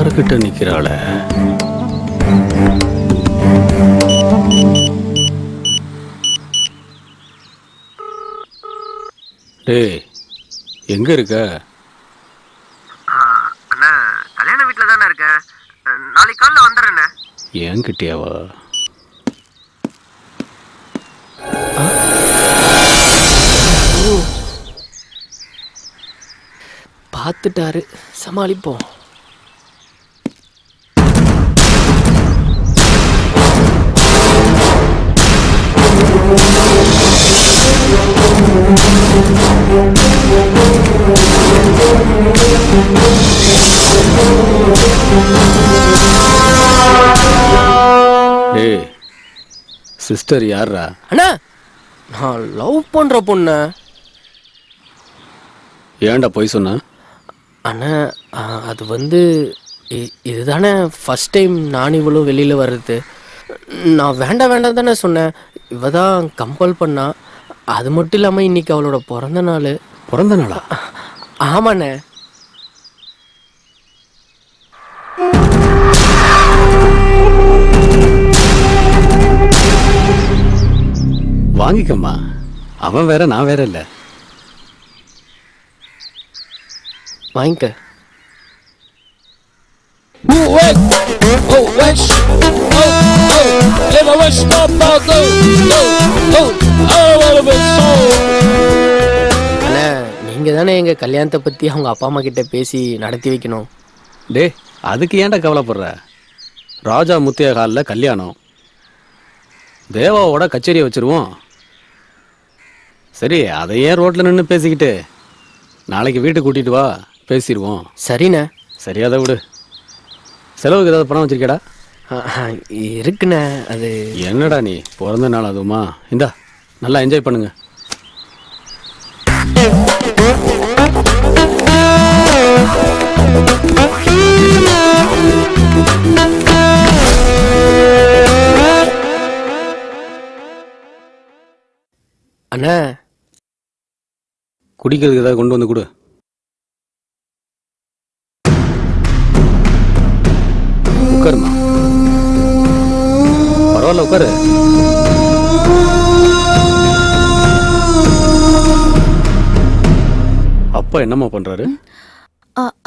கார்கிட்ட நிக்கிறாள. டேய், எங்க இருக்க? அண்ணா, கல்யாண வீட்டுல தானே இருக்கேன். நாளைக்கு காலைல வந்துடுறேண்ணே. என்கிட்டயாவா? பார்த்துட்டாரு, சமாளிப்போம். டேய், சிஸ்டர் யாரா? அண்ணா, நான் லவ் பண்ற பொண்ணு. ஏன்டா போய் சொன்ன? அண்ணா, அது வந்து இதுதானே ஃபஸ்ட் டைம் நான் இவ்வளோ வெளியில் வர்றது. நான் வேண்டாம் வேண்டாம் தானே சொன்னேன். இவ தான் கம்பல் பண்ணா. அது மட்டும் இல்லாமல் இன்னைக்கு அவளோட பிறந்த நாள். பிறந்த நாளா? ஆமாண்ணே. வாங்கிக்கம்மா. அவன் வேற, நான் வேற இல்லை. வாங்கிக்க. அண்ணா, நீங்கள் தானே எங்கள் கல்யாணத்தை பற்றி அவங்க அப்பா அம்மா கிட்ட பேசி நடத்தி வைக்கணும். டே, அதுக்கு ஏன்டா கவலைப்படுற? ராஜா முத்தியா ஹாலில் கல்யாணம். தேவாவோட கச்சேரியை வச்சிருவோம். சரி, அதை ஏன் ரோட்டில் நின்று பேசிக்கிட்டு? நாளைக்கு வீட்டுக்கு கூட்டிகிட்டு வா, பேசிடுவோம். சரிண்ணே. சரி, அதை விடு. செலவுக்கு ஏதாவது பணம் வச்சிருக்கேடா? இருக்குண்ணே. அது என்னடா நீ, பிறந்த நாள் அதுவுமா? இந்தா, நல்லா என்ஜாய் பண்ணுங்க. அண்ணா, குடிக்கிறதுக்கு ஏதாவது கொண்டு வந்து கொடு. உட்காருமா. பரவாயில்ல, உட்காரு. அப்பா என்னம்மா பண்றாரு?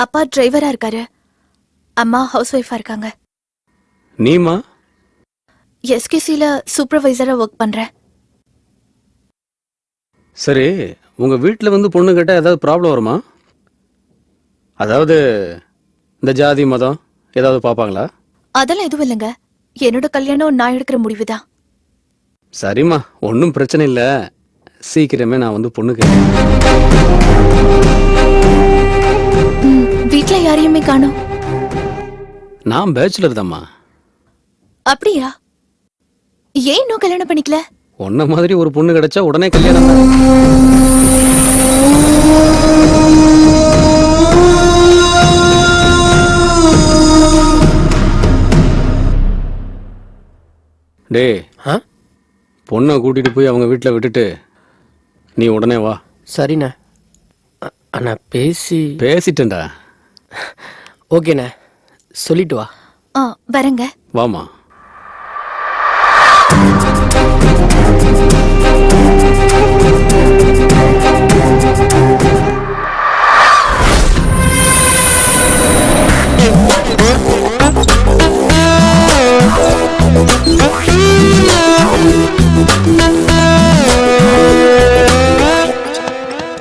அப்பா டிரைவரா இருக்காரு. அம்மா ஹவுஸ் ஒய்ஃபா இருக்காங்க. நீமா? எஸ்கேசில சூப்பர்வைசரா ஒர்க் பண்றேன். சரி, உங்க வீட்டில் வந்து பொண்ணு கேட்டால் ஏதாவது ப்ராப்ளம் வருமா? அதாவது இந்த ஜாதி மதம் ஏதாவது பார்ப்பாங்களா? அதெல்லாம் எதுவும் இல்லைங்க. என்னோட கல்யாணம் நான் எடுக்கிற முடிவுதான். சரிம்மா, ஒன்றும் பிரச்சனை இல்லை. சீக்கிரமே நான் வந்து பொண்ணு கேட்கிறேன். வீட்ல யாரையுமே காணோம். நான் பேச்சுலர் தாம்மா. அப்படியா? ஏன் இன்னும் கல்யாணம் பண்ணிக்கல? உன்ன மாதிரி ஒரு பொண்ணு கிடைச்சா உடனே கல்யாணம் தான். டே, பொண்ணை கூட்டிட்டு போய் அவங்க வீட்டில் விட்டுட்டு நீ உடனே வா. சரிண்ணே. அண்ணா, பேசிட்டேன்டா. ஓகேண்ணே, சொல்லிட்டு வா. வரேங்க. வாமா.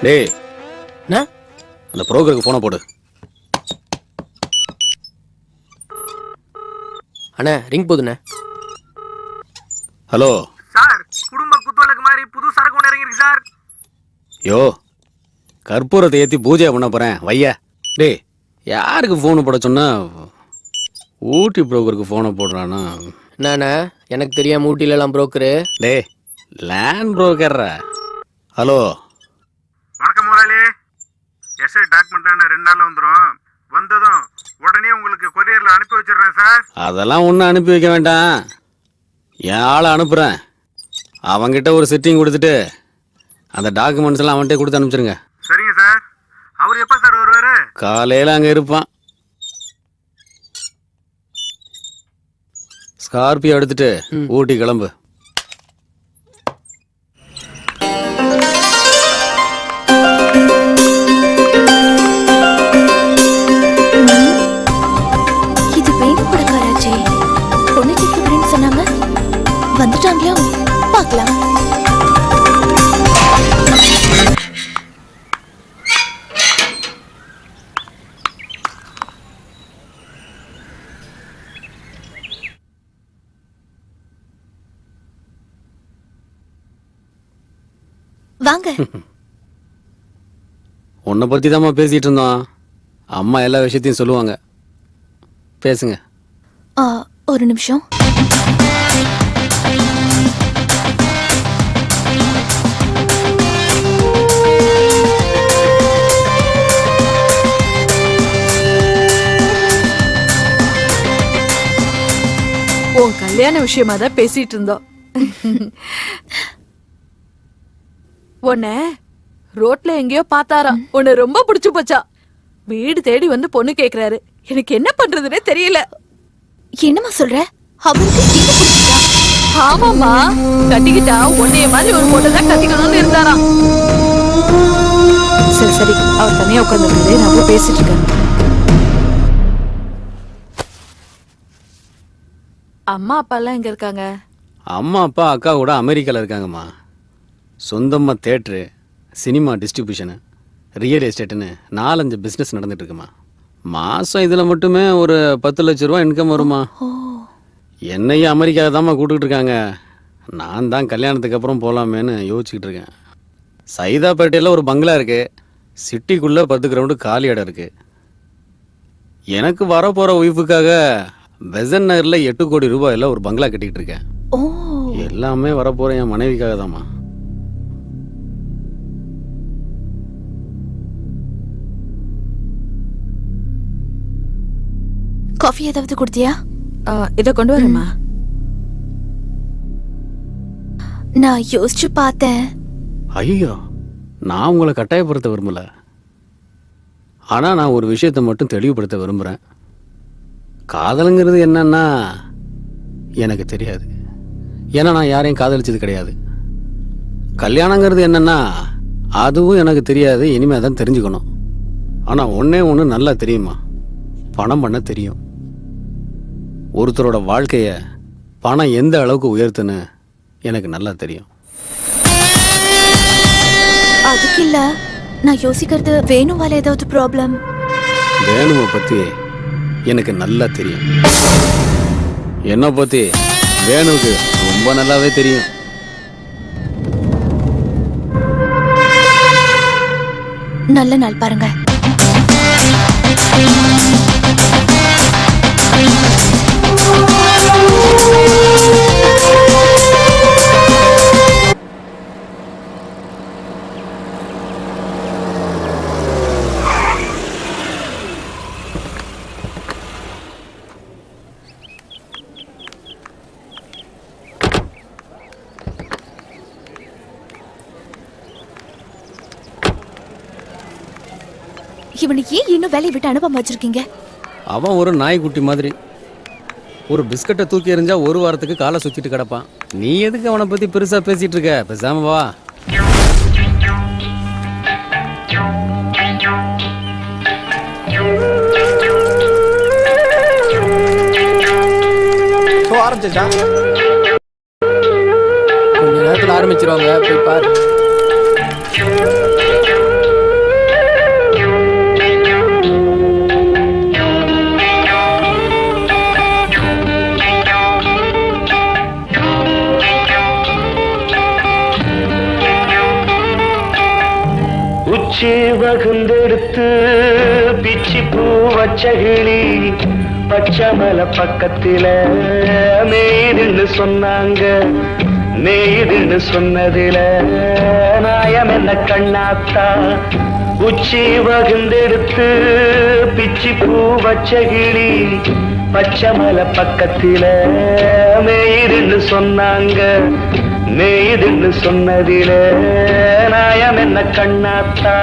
டேய், அந்த புரோக்கருக்கு போன போடு. அண்ணா, ரிங் போதுண்ணே. ஹலோ சார், குடும்ப குத்துவலுக்கு மாதிரி புது சரக்கு ஒன்று இறங்கிருக்கு சார். யோ, கற்பூரத்தை ஏற்றி பூஜை பண்ண போகிறேன், வையா. டேய், யாருக்கு ஃபோனு போட சொன்னா? ஊட்டி புரோக்கருக்கு ஃபோனை போடுறானா? என்னண்ணா, எனக்கு தெரியாம ஊட்டிலலாம் புரோக்கரு. டே, லேண்ட் புரோக்கர்ரா. ஹலோ, வணக்கம் முதலாளி. எஸ்ஐ டாக்குமெண்ட் 2 நாள்ல வந்துடும். வந்ததும் உடனே உங்களுக்கு கொரியர்ல அனுப்பி வச்சிடுறேன் சார். அதெல்லாம் ஒன்றும் அனுப்பி வைக்க வேண்டாம். என் ஆளை அனுப்புகிறேன். அவங்கிட்ட ஒரு செட்டிங் கொடுத்துட்டு அந்த டாக்குமெண்ட்ஸ் எல்லாம் அவன்கிட்ட கொடுத்து அனுப்பிச்சிருங்க. சரிங்க சார். அவர் எப்போ சார் வருவாரு? காலையில் அங்கே இருப்பான். ஸ்கார்பியோ எடுத்துட்டு ஊட்டி கிளம்பு. இது வேணும் படக்காராச்சே. பொண்ணு கேட்க சொன்னாங்க, வந்துட்டாங்களா? பார்க்கலாம். வாங்க. உன்னை பத்தி தான் பேசிட்டு இருந்தோம். அம்மா எல்லா விஷயத்தையும் சொல்லுவாங்க, பேசுங்க. ஒரு நிமிஷம். உன் கல்யாண விஷயமா தான் பேசிட்டு இருந்தோம். உன்ன ரோட்ல எங்கேயோ பார்த்தாராம், உன்னை ரொம்ப பிடிச்சு போச்சா. வீடு தேடி வந்து பொண்ணு கேக்குறாரு. எனக்கு என்ன பண்றதுன்னே தெரியல. என்னம்மா சொல்ற? அவருக்கு என்ன பிடிச்சதா? ஆமாமா, கட்டிக்கிட்டா உன்னைய மாதிரி ஒரு பொண்ணு தான் கட்டிக்கணும்னு இருந்தாராம். சரி சரி, அவர் தனியா உட்காந்துருக்காரு, நான் போய் பேசிட்டு இருக்கேன். அம்மா அப்பா எல்லாம் எங்க இருக்காங்க? அம்மா அப்பா அக்கா கூட அமெரிக்காவில் இருக்காங்கம்மா. சொந்தமாக தேட்ரு, சினிமா டிஸ்ட்ரிபியூஷனு, ரியல் எஸ்டேட்டுன்னு 4-5 பிஸ்னஸ் நடந்துட்டு இருக்குமா. மாதம் இதில் மட்டுமே ஒரு 10 லட்ச ரூபா இன்கம் வருமா. என்னையும் அமெரிக்காவை தாம்மா கூப்பிட்டுக்கிட்டு இருக்காங்க. நான் தான் கல்யாணத்துக்கு அப்புறம் போகலாமேன்னு யோசிச்சுக்கிட்டு இருக்கேன். சைதாப்பேட்டையில் ஒரு பங்களா இருக்குது. சிட்டிக்குள்ளே 10 கிரவுண்டு காலி இடம் இருக்குது. எனக்கு வரப்போகிற ஒய்ஃபுக்காக பெசன் நகரில் 8 கோடி ரூபாயில் ஒரு பங்களா கட்டிக்கிட்டு இருக்கேன். எல்லாமே வரப்போகிற என் மனைவிக்காக தாம்மா. காஃபி ஏதாவது குடுத்தியா? இத கொண்டு வரேம்மா. நான் யோசிச்சு பார்த்தேன். ஐயோ, நான் உங்களை கட்டாயப்படுத்த விரும்பல. ஆனால் நான் ஒரு விஷயத்தை மட்டும் தெளிவுபடுத்த விரும்புகிறேன். காதலுங்கிறது என்னன்னா எனக்கு தெரியாது. ஏன்னா நான் யாரையும் காதலிச்சது கிடையாது. கல்யாணங்கிறது என்னன்னா அதுவும் எனக்கு தெரியாது. இனிமே தான் தெரிஞ்சுக்கணும். ஆனால் ஒன்னே ஒன்று நல்லா தெரியுமா, பணம் பண்ண தெரியும். ஒருத்தரோட வாழ்க்கைய பணம் எந்த அளவுக்கு உயர்த்துன்னு எனக்கு நல்லா தெரியும். அதுக்கு இல்ல, நான் யோசிக்கிறது வேணுவால ஏதாவது ப்ராப்ளம். வேணுவை பத்தி எனக்கு நல்லா தெரியும். என்ன பத்தி வேணுக்கு ரொம்ப நல்லாவே தெரியும். நல்ல நாள் பாருங்க. இவனை ஏன் இன்னும் வேலையை விட்டு அனுப்பாம வச்சிருக்கீங்க? அவன் ஒரு நாய்க்குட்டி மாதிரி. ஒரு பிஸ்கட்டை தூக்கி எறிஞ்சா ஒரு வாரத்துக்கு காலை சுத்திட்டு கிடப்பான். நீ எதுக்கு அவனை பத்தி பெருசா பேசிட்டு இருக்க? பேசாம வா. கொஞ்ச நேரத்தில் ஆரம்பிச்சிருவாங்க, போய் பாரு. உச்சி வகுந்தெடுத்து பிச்சி பூ வச்ச கிளி பச்சமல பக்கத்தில மேய்துன்னு சொன்னாங்க. மேய்துன்னு சொன்னதில நாயம் என்ன கண்ணாத்தா. உச்சி வகுந்தெடுத்து பிச்சி பூ வச்ச கிளி பச்சமல பக்கத்தில மேய்துன்னு சொன்னாங்க. மேய்துன்னு சொன்னதில நாயம் என்ன கண்ணாத்தா.